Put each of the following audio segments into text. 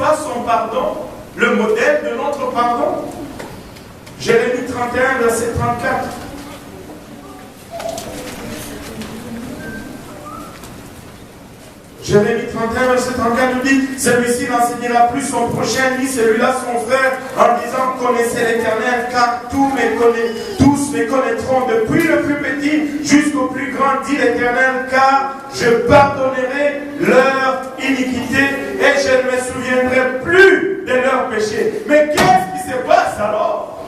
pas son pardon le modèle de notre pardon? Jérémie 31, verset 34. Jérémie 31, verset 34 nous dit, celui-ci n'enseignera plus son prochain, ni celui-là son frère, en disant, connaissez l'Éternel, car tous me connaîtront, depuis le plus petit jusqu'au plus grand, dit l'Éternel, car je pardonnerai leur iniquité et je ne me souviendrai plus de leurs péchés. Mais qu'est-ce qui se passe alors?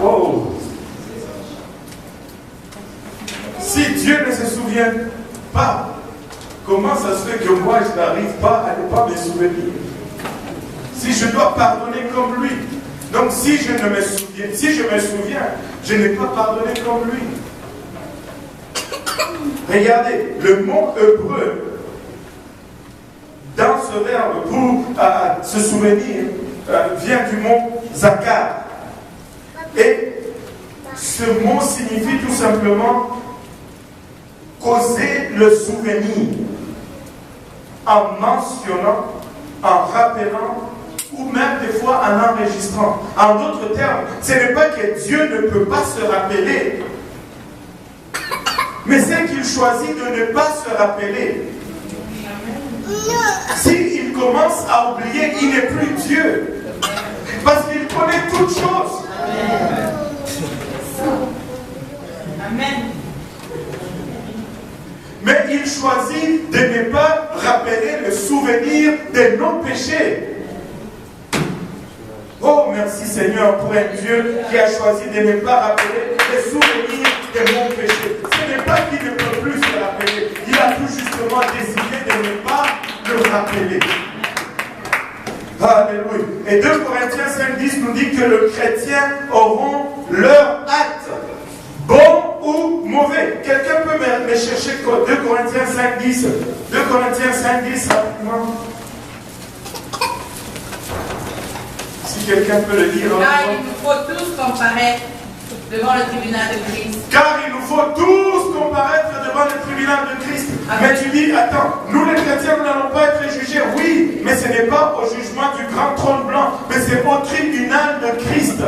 Oh! Si Dieu ne se souvient pas, comment ça se fait que moi je n'arrive pas à ne pas me souvenir? Si je dois pardonner comme lui. Donc si je me souviens, je n'ai pas pardonné comme lui. Regardez, le mot hébreu, dans ce verbe pour se souvenir, vient du mot zakar. Et ce mot signifie tout simplement causer le souvenir en mentionnant, en rappelant ou même des fois en enregistrant. En d'autres termes, ce n'est pas que Dieu ne peut pas se rappeler, mais c'est qu'il choisit de ne pas se rappeler. S'il commence à oublier, il n'est plus Dieu. Parce qu'il connaît toutes choses. Amen. Mais il choisit de ne pas rappeler le souvenir de nos péchés. Oh, merci Seigneur pour un Dieu qui a choisi de ne pas rappeler le souvenir de mon péché. Ce n'est pas qu'il ne peut plus se rappeler. Il a tout justement décidé de ne pas le rappeler. Alléluia. Et 2 Corinthiens 5,10 nous dit que les chrétiens auront leur acte, bon ou mauvais. Quelqu'un peut me chercher 2 Corinthiens 5,10. 2 Corinthiens 5,10 rapidement. Si quelqu'un peut le lire. Car il nous faut tous comparaître devant le tribunal de Christ. Car il nous faut tous comparaître devant le tribunal de Christ. Amen. Mais tu dis, attends, nous les chrétiens, nous n'allons pas être jugés. Oui, mais ce n'est pas au jugement du grand trône blanc, mais c'est au tribunal de Christ.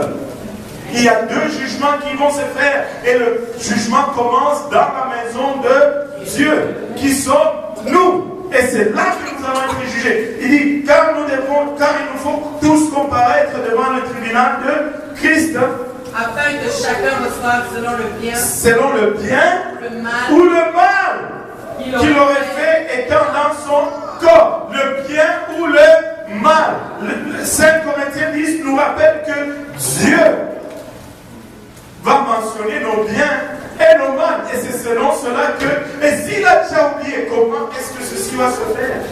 Il y a 2 jugements qui vont se faire. Et le jugement commence dans la maison de Dieu, qui sommes nous. Et c'est là que nous allons être jugés. Il dit, car il nous faut tous comparaître devant le tribunal de Christ. Afin que chacun reçoive selon le bien le mal, ou le mal qu'il aurait fait étant dans son corps. Le bien ou le mal. 5 Corinthiens 10 nous rappelle que Dieu va mentionner nos biens et nos mal. Et c'est selon cela que... Et s'il a déjà oublié, comment est-ce que ceci va se faire?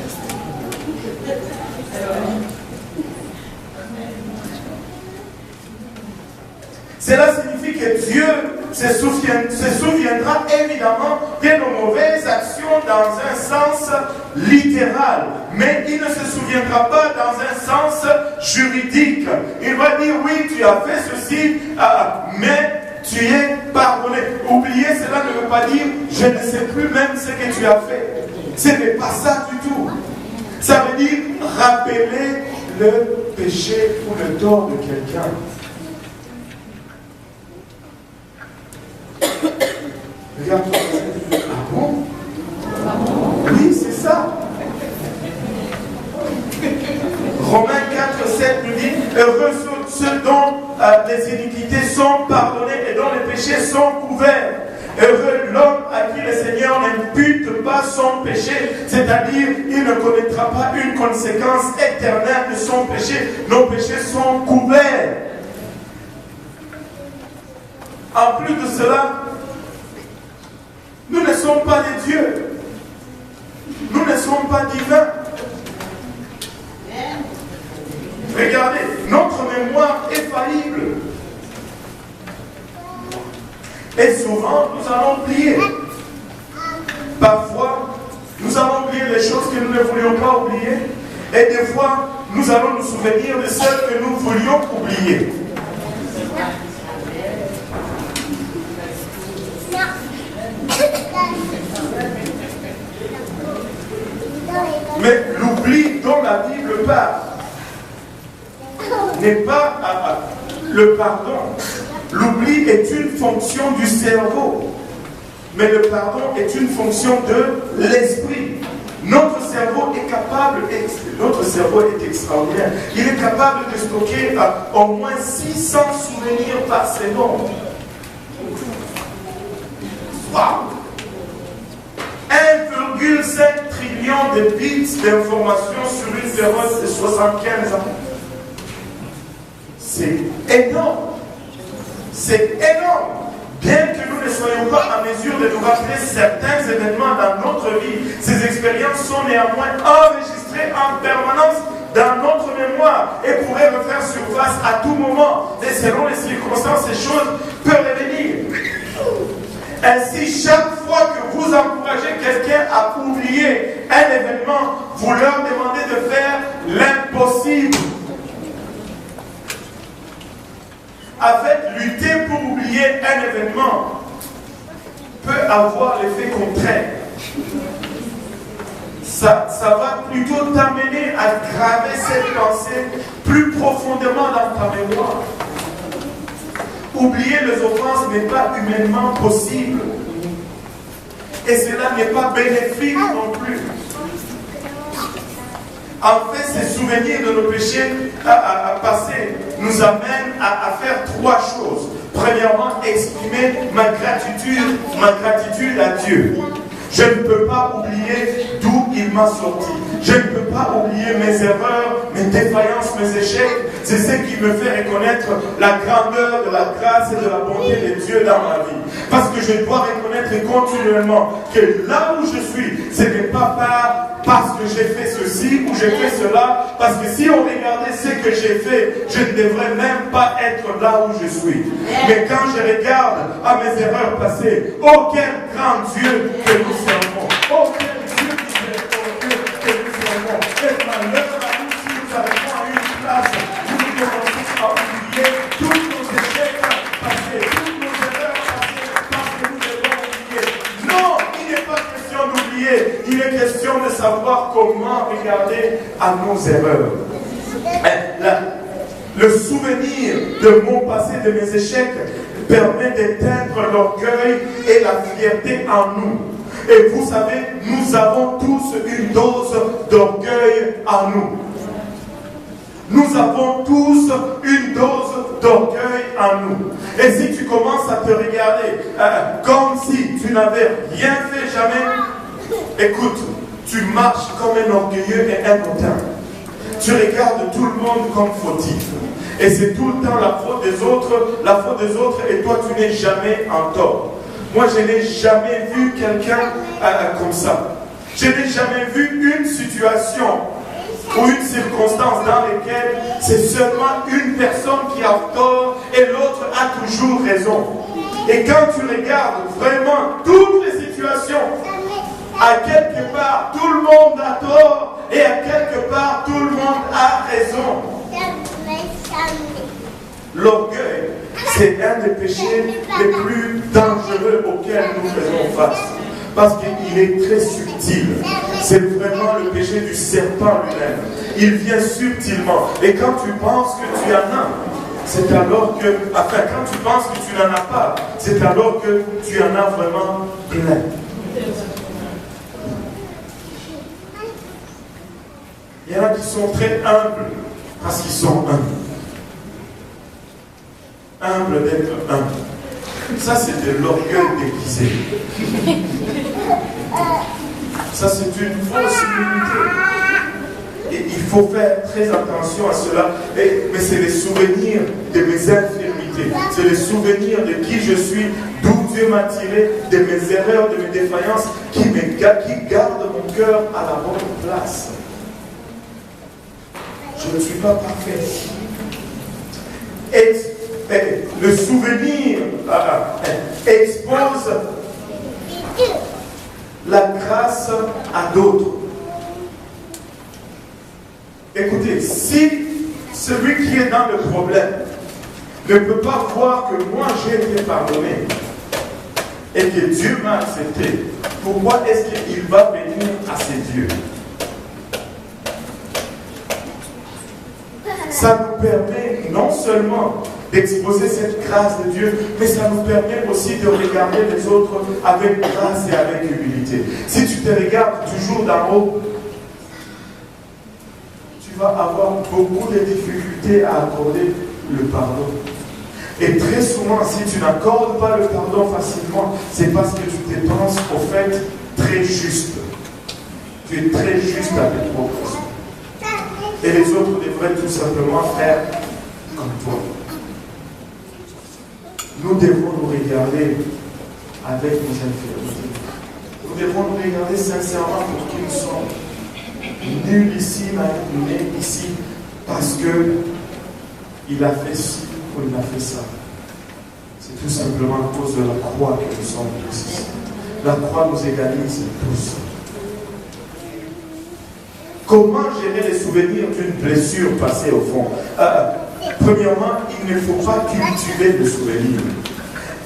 Cela signifie que Dieu se souviendra évidemment de nos mauvaises actions dans un sens littéral. Mais il ne se souviendra pas dans un sens juridique. Il va dire, oui, tu as fait ceci, mais tu es pardonné. Oublier, cela ne veut pas dire, je ne sais plus même ce que tu as fait. Ce n'est pas ça du tout. Ça veut dire rappeler le péché ou le tort de quelqu'un. Regarde-toi. Ah bon? Oui, c'est ça. Romains 4, 7 nous dit, heureux ceux dont les iniquités sont pardonnées et dont les péchés sont couverts. Heureux l'homme à qui le Seigneur n'impute pas son péché, c'est-à-dire il ne connaîtra pas une conséquence éternelle de son péché. Nos péchés sont couverts. En plus de cela, nous ne sommes pas des dieux. Nous ne sommes pas divins. Regardez, notre mémoire est faillible. Et souvent, nous allons oublier. Parfois, nous allons oublier les choses que nous ne voulions pas oublier. Et des fois, nous allons nous souvenir de celles que nous voulions oublier. Mais l'oubli dont la Bible parle n'est pas le pardon. L'oubli est une fonction du cerveau. Mais le pardon est une fonction de l'esprit. Notre cerveau est capable, notre cerveau est extraordinaire. Il est capable de stocker au moins 600 souvenirs par seconde. Wow! 1,5 trillion de bits d'informations sur une période de 75 ans. C'est énorme. C'est énorme. Bien que nous ne soyons pas en mesure de nous rappeler certains événements dans notre vie, ces expériences sont néanmoins enregistrées en permanence dans notre mémoire et pourraient refaire surface à tout moment. Et selon les circonstances, ces choses peuvent revenir. Ainsi, chaque fois que vous encouragez quelqu'un à oublier un événement, vous leur demandez de faire l'impossible. En fait, lutter pour oublier un événement peut avoir l'effet contraire. Ça va plutôt t'amener à graver cette pensée plus profondément dans ta mémoire. Oublier les offenses n'est pas humainement possible. Et cela n'est pas bénéfique non plus. En fait, ces souvenirs de nos péchés passés nous amènent à faire trois choses. Premièrement, exprimer ma gratitude à Dieu. Je ne peux pas oublier d'où il m'a sorti. Je ne peux pas oublier mes erreurs, mes défaillances, mes échecs. C'est ce qui me fait reconnaître la grandeur de la grâce et de la bonté de Dieu dans ma vie. Parce que je dois reconnaître continuellement que là où je suis, ce n'est pas parce que j'ai fait ceci ou j'ai fait cela. Parce que si on regardait ce que j'ai fait, je ne devrais même pas être là où je suis. Mais quand je regarde à mes erreurs passées, aucun grand Dieu que nous servons, aucun Dieu qui est que nous servons, est malheur à nous si nous arrivons à une place où nous commençons à oublier tous nos échecs passés, toutes nos erreurs passées, parce que nous devons oublier. Non, il n'est pas question d'oublier, il est question de savoir comment regarder à nos erreurs. Le souvenir de mon passé, de mes échecs, permet d'éteindre l'orgueil et la fierté en nous. Et vous savez, nous avons tous une dose d'orgueil en nous. Nous avons tous une dose d'orgueil en nous. Et si tu commences à te regarder comme si tu n'avais rien fait jamais, écoute, tu marches comme un orgueilleux et un hautain. Tu regardes tout le monde comme fautif. Et c'est tout le temps la faute des autres, et toi tu n'es jamais en tort. Moi je n'ai jamais vu quelqu'un comme ça. Je n'ai jamais vu une situation ou une circonstance dans laquelle c'est seulement une personne qui a tort et l'autre a toujours raison. Et quand tu regardes vraiment toutes les situations, à quelque part tout le monde a tort et à quelque part tout le monde a raison. L'orgueil, c'est un des péchés les plus dangereux auxquels nous faisons face. Parce qu'il est très subtil. C'est vraiment le péché du serpent lui-même. Il vient subtilement. Et quand tu penses que tu en as, c'est alors que, enfin, quand tu penses que tu n'en as pas, c'est alors que tu en as vraiment plein. Il y en a qui sont très humbles parce qu'ils sont humbles. Humble d'être humble. Ça, c'est de l'orgueil déguisé. Ça, c'est une fausse humilité. Et il faut faire très attention à cela. Mais c'est les souvenirs de mes infirmités. C'est les souvenirs de qui je suis, d'où Dieu m'a tiré, de mes erreurs, de mes défaillances, qui gardent mon cœur à la bonne place. Je ne suis pas parfait. Et le souvenir expose la grâce à d'autres. Écoutez, si celui qui est dans le problème ne peut pas voir que moi j'ai été pardonné et que Dieu m'a accepté, pourquoi est-ce qu'il va venir à ses dieux? Ça nous permet non seulement d'exposer cette grâce de Dieu, mais ça nous permet aussi de regarder les autres avec grâce et avec humilité. Si tu te regardes toujours d'en haut, tu vas avoir beaucoup de difficultés à accorder le pardon. Et très souvent, si tu n'accordes pas le pardon facilement, c'est parce que tu te penses au fait très juste. Tu es très juste à tes propres. Et les autres devraient tout simplement faire comme toi. Nous devons nous regarder avec nos infériorités. Nous devons nous regarder sincèrement pour qui nous sommes. Nul ici n'a été né ici parce qu'il a fait ci ou il a fait ça. C'est tout simplement à cause de la croix que nous sommes tous ici. La croix nous égalise tous. Comment gérer les souvenirs d'une blessure passée au fond? Premièrement, il ne faut pas cultiver de souvenirs.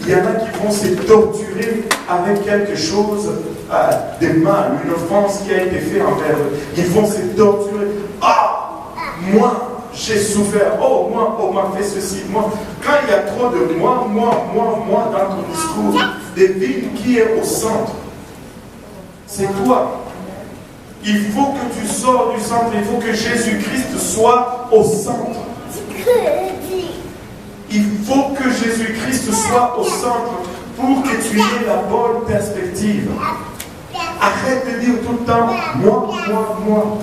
Il y en a qui vont se torturer avec quelque chose de mal, une offense qui a été faite envers eux. Ils vont se torturer. Ah, moi, j'ai souffert. Oh, moi, on m'a fait ceci. Moi, quand il y a trop de moi dans ton discours, devine qui est au centre. C'est toi. Il faut que tu sors du centre. Il faut que Jésus-Christ soit au centre. Il faut que Jésus-Christ soit au centre pour que tu aies la bonne perspective. Arrête de dire tout le temps moi.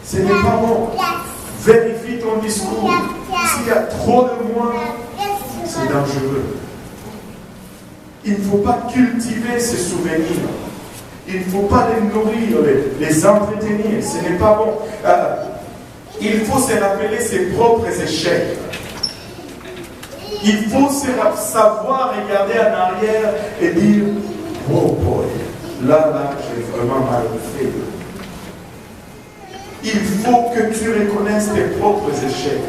Ce n'est pas bon. Vérifie ton discours. S'il y a trop de moi, c'est dangereux. Il ne faut pas cultiver ces souvenirs. Il ne faut pas les nourrir, les entretenir. Ce n'est pas bon. Il faut se rappeler ses propres échecs. Il faut savoir regarder en arrière et dire, oh boy, là, j'ai vraiment mal fait. Il faut que tu reconnaisses tes propres échecs.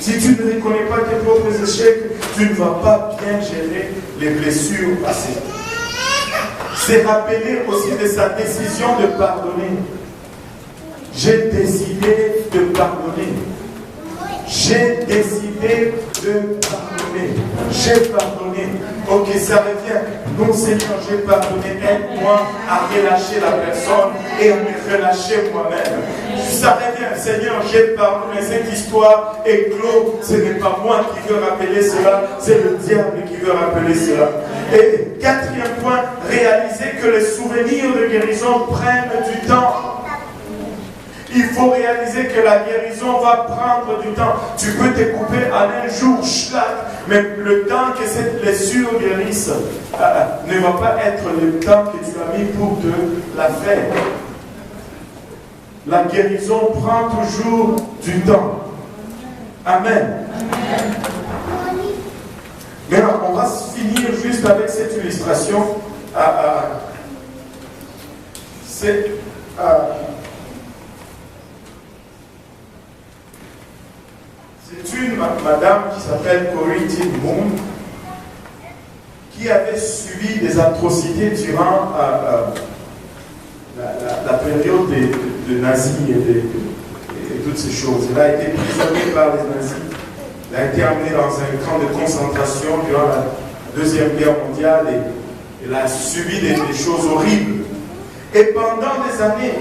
Si tu ne reconnais pas tes propres échecs, tu ne vas pas bien gérer les blessures passées. C'est rappeler aussi de sa décision de pardonner. J'ai décidé de pardonner. J'ai décidé de pardonner. J'ai pardonné. Ok, ça revient. Non, Seigneur, j'ai pardonné. Aide-moi à relâcher la personne et à me relâcher moi-même. Ça revient. Seigneur, j'ai pardonné. Cette histoire est clos. Ce n'est pas moi qui veux rappeler cela. C'est le diable qui veut rappeler cela. Et quatrième point, réaliser que les souvenirs de guérison prennent du temps. Il faut réaliser que la guérison va prendre du temps. Tu peux te couper en un jour, mais le temps que cette blessure guérisse ne va pas être le temps que tu as mis pour te la faire. La guérison prend toujours du temps. Amen. Maintenant, on va finir juste avec cette illustration. C'est une madame qui s'appelle Corrie ten Boom qui avait subi des atrocités durant la période de nazis et toutes ces choses. Elle a été prisonnée par les nazis. Elle a été emmenée dans un camp de concentration durant la Deuxième Guerre mondiale et elle a subi des choses horribles. Et pendant des années,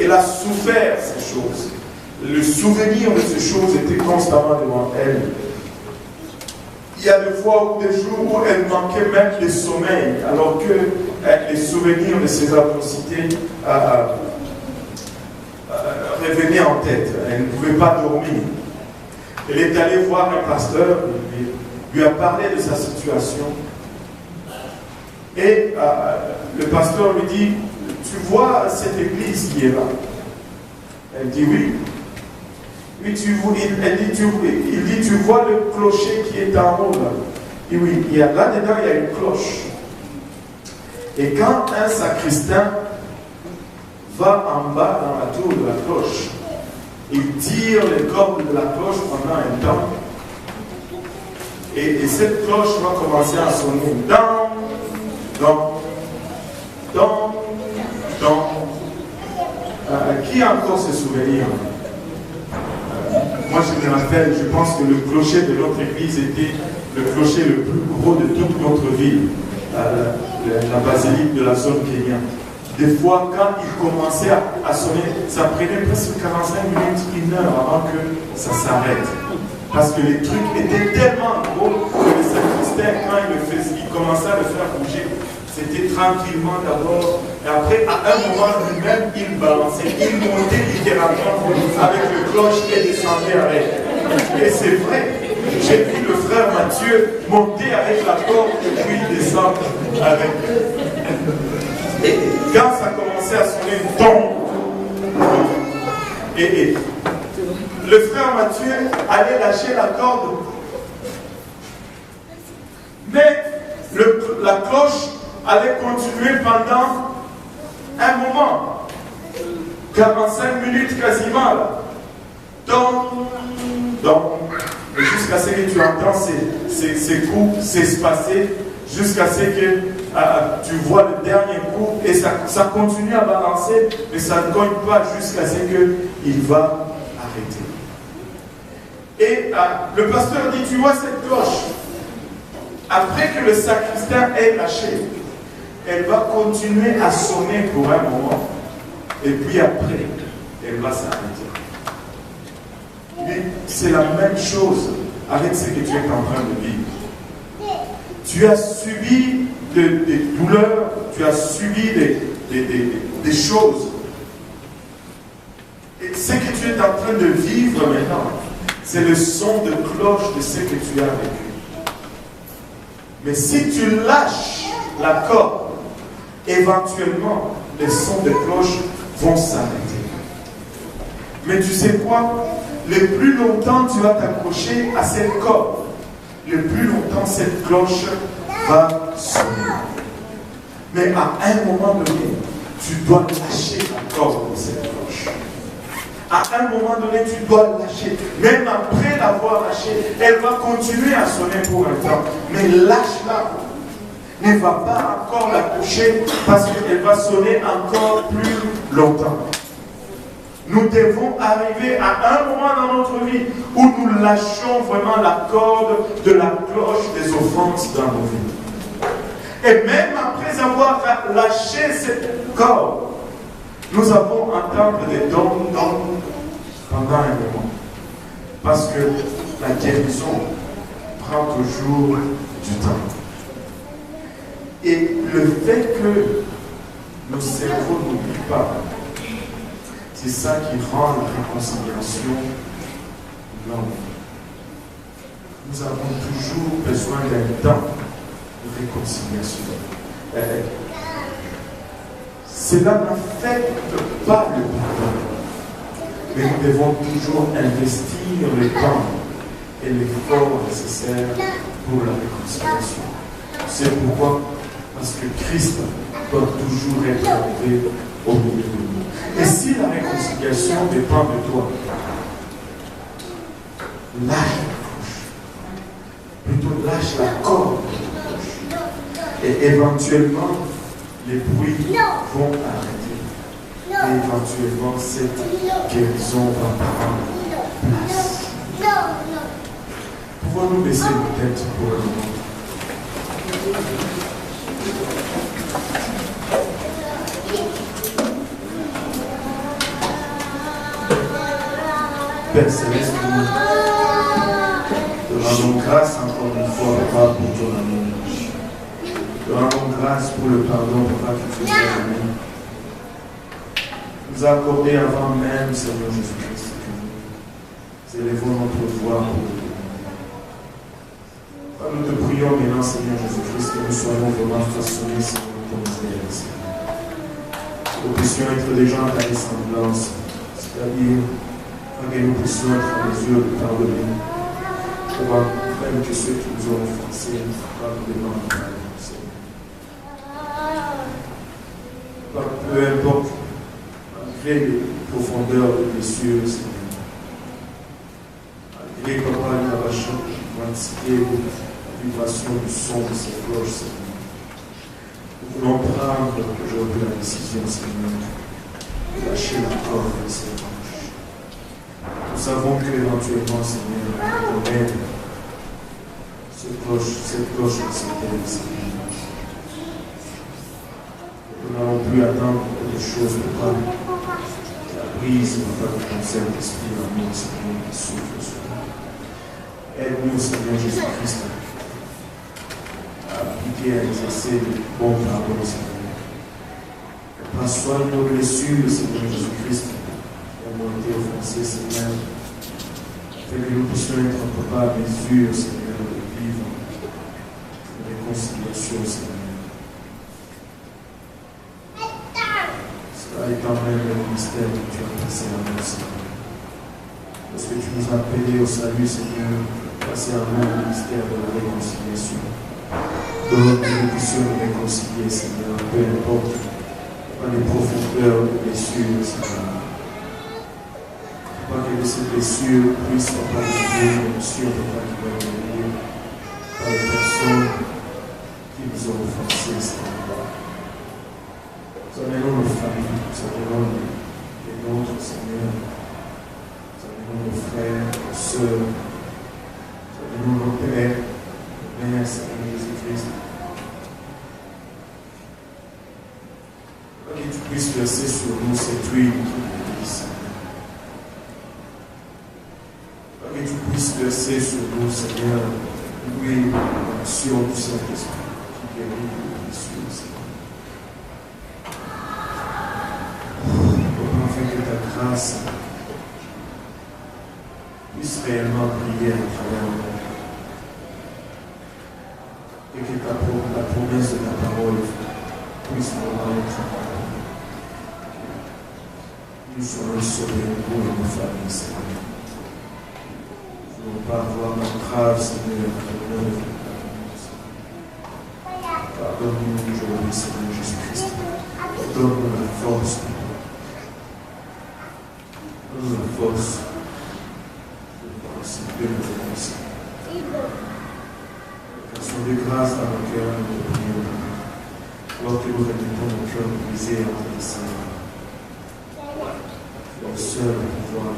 elle a souffert ces choses. Le souvenir de ces choses était constamment devant elle. Il y a des fois ou des jours où elle manquait même de sommeil, alors que les souvenirs de ces atrocités revenaient en tête. Elle ne pouvait pas dormir. Elle est allée voir un pasteur, lui a parlé de sa situation. Et le pasteur lui dit, tu vois cette église qui est là? Elle dit oui. Il dit, tu vois le clocher qui est en haut là? Et oui, là-dedans, il y a une cloche. Et quand un sacristain va en bas dans la tour de la cloche, il tire les cordes de la cloche pendant un temps. Et cette cloche va commencer à sonner. Qui a encore ce souvenir? Moi, je me rappelle, je pense que le clocher de notre église était le clocher le plus gros de toute notre ville, la basilique de la zone Kenya. Des fois, quand il commençait à sonner, ça prenait presque 45 minutes, 1 heure avant que ça s'arrête. Parce que les trucs étaient tellement gros que le sacristain, quand il commençait à le faire bouger, c'était tranquillement d'abord. Et après, à un moment lui-même, il balançait, il montait littéralement avec le cloche et descendait avec. Et c'est vrai, j'ai vu le frère Mathieu monter avec la corde et puis descendre avec. Et quand ça commençait à sonner, et le frère Mathieu allait lâcher la corde. Mais la cloche allait continuer pendant un moment, 45 minutes quasiment. Donc, jusqu'à ce que tu entends ces coups s'espacer, jusqu'à ce que tu vois le dernier coup, et ça continue à balancer, mais ça ne cogne pas jusqu'à ce qu'il va arrêter. Et le pasteur dit, tu vois cette cloche, après que le sacristain ait lâché, elle va continuer à sonner pour un moment. Et puis après, elle va s'arrêter. C'est la même chose avec ce que tu es en train de vivre. Tu as subi des douleurs, tu as subi des choses. Et ce que tu es en train de vivre maintenant, c'est le son de cloche de ce que tu as vécu. Mais si tu lâches la corde, éventuellement, les sons de cloche vont s'arrêter. Mais tu sais quoi? Le plus longtemps tu vas t'accrocher à cette corde, le plus longtemps cette cloche va sonner. Mais à un moment donné, tu dois lâcher la corde de cette cloche. À un moment donné, tu dois lâcher. Même après l'avoir lâchée, elle va continuer à sonner pour un temps. Mais lâche-la. Ne va pas encore la toucher parce qu'elle va sonner encore plus longtemps. Nous devons arriver à un moment dans notre vie où nous lâchons vraiment la corde de la cloche des offenses dans nos vies. Et même après avoir lâché cette corde, nous avons entendre des dons pendant un moment. Parce que la guérison prend toujours du temps. Et le fait que nos cerveaux n'oublient pas, c'est ça qui rend la réconciliation longue. Nous avons toujours besoin d'un temps de réconciliation. Cela n'affecte pas le pardon. Mais nous devons toujours investir le temps et l'effort nécessaire pour la réconciliation. C'est pourquoi? Parce que Christ doit toujours être arrivé au milieu de nous. Et si la réconciliation dépend de toi, lâche la cloche. Plutôt lâche la corde de la cloche. Et éventuellement, les bruits vont arrêter. Et éventuellement, cette guérison va prendre place. Pouvons-nous baisser nos têtes pour un moment? Père Céleste, nous te rendons grâce encore une fois, Papa, pour ton amour. Te rendons grâce pour le pardon, Papa, que tu nous as donné. Nous as accordé avant même, Seigneur Jésus-Christ, que nous élevons notre voix pour te demander. Nous te prions maintenant, Seigneur Jésus-Christ, que nous soyons vraiment façonnés, Seigneur, pour nous aider, Seigneur. Que nous puissions être des gens à ta ressemblance, c'est-à-dire que nous puissions être en mesure de pardonner, même que ceux qui nous ont offensés, probablement nous pardonnent, Seigneur. Peu importe, malgré les profondeurs de blessures, Seigneur, malgré, Papa, l'intensité, la vibration du son de ces cloches, Seigneur, nous voulons prendre aujourd'hui la décision, Seigneur, de lâcher la corde de ces cloches. Nous savons qu'éventuellement, Seigneur, on aide cette cloche de Seigneur, Seigneur. Nous n'allons plus attendre que des choses de pas la brise, Papa, de ton Saint-Esprit en nous, Seigneur, qui souffle sur nous. Aide-nous, Seigneur Jésus-Christ, à appliquer, à exercer le bon pardon, Seigneur. Prends soin de nos blessures, Seigneur Jésus-Christ, qui ont été offensées, Seigneur. Fais que nous puissions être, Papa, à mesure, Seigneur, de vivre une réconciliation, Seigneur. Cela étant même le ministère que tu as placé en nous, Seigneur. Parce que tu nous as appelés au salut, Seigneur, placé en nous le ministère de la réconciliation. Donc, que nous puissions nous réconcilier, Seigneur, peu importe les profondeurs de blessures, Seigneur. Pas que de ces blessures puissent pas devenir une émotion, pas qui va devenir par les personnes qui nous ont offensés, Seigneur. Nous amenons nos familles, nous amenons les nôtres, Seigneur. Nous amenons nos frères, nos sœurs, nous amenons nos pères, nos mères, Seigneur Jésus-Christ. Que tu puisses verser sur nous cette huile qui guérit, Seigneur. Que tu puisses verser sur nous, Seigneur, l'huile, l'action du Saint-Esprit qui guérit les blessures, Seigneur. Afin que ta grâce puisse réellement briller à travers nous. Et que la promesse de ta parole puisse vraiment être accomplie. Nous soyons sauvés, nous et nos familles, Seigneur. Nous ne voulons pas avoir d'entrave, Seigneur, dans le nom de pardonne-nous aujourd'hui, Seigneur Jésus-Christ. Donne-nous la force. Donne-nous la force de participer à nos réconciliations. Action de grâce dans nos cœurs, nous te prions. Lorsque nous remettons nos cœurs brisés entre les saints. Le seul à pouvoir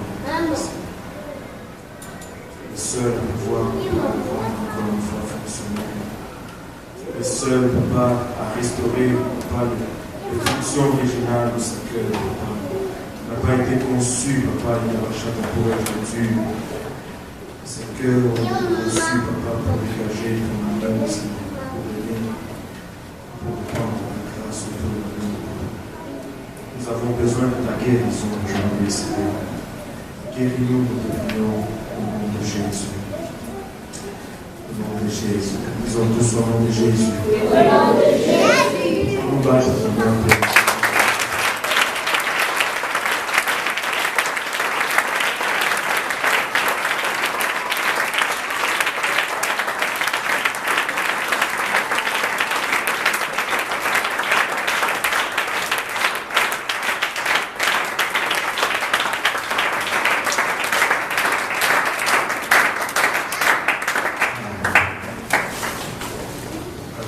le seul à pouvoir encore une fois fonctionner. Le seul Papa à restaurer Papa les fonctions originales de ce cœur. N'a pas été conçu, Papa, il y a un château pour être dur. Ce cœur a été conçu, Papa, pour dégager ton amour, Seigneur, pour venir, pour prendre la grâce autour de nous. Nous avons besoin de ta guérison aujourd'hui, Seigneur. Guéris-nous, nous te prions, au nom de Jésus. Au nom de Jésus. Nous sommes tous au nom de Jésus. Au nom de Jésus. Nous battons le nom de Jésus.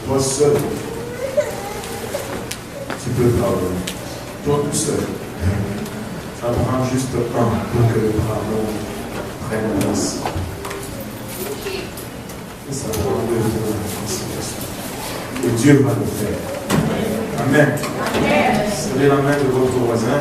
Toi seul, tu peux pardonner. Toi tout seul. Ça prend juste un pour que le pardon prenne place. Et ça prend deux de la conséquence. Et Dieu va le faire. Amen. Serrez la main de votre voisin.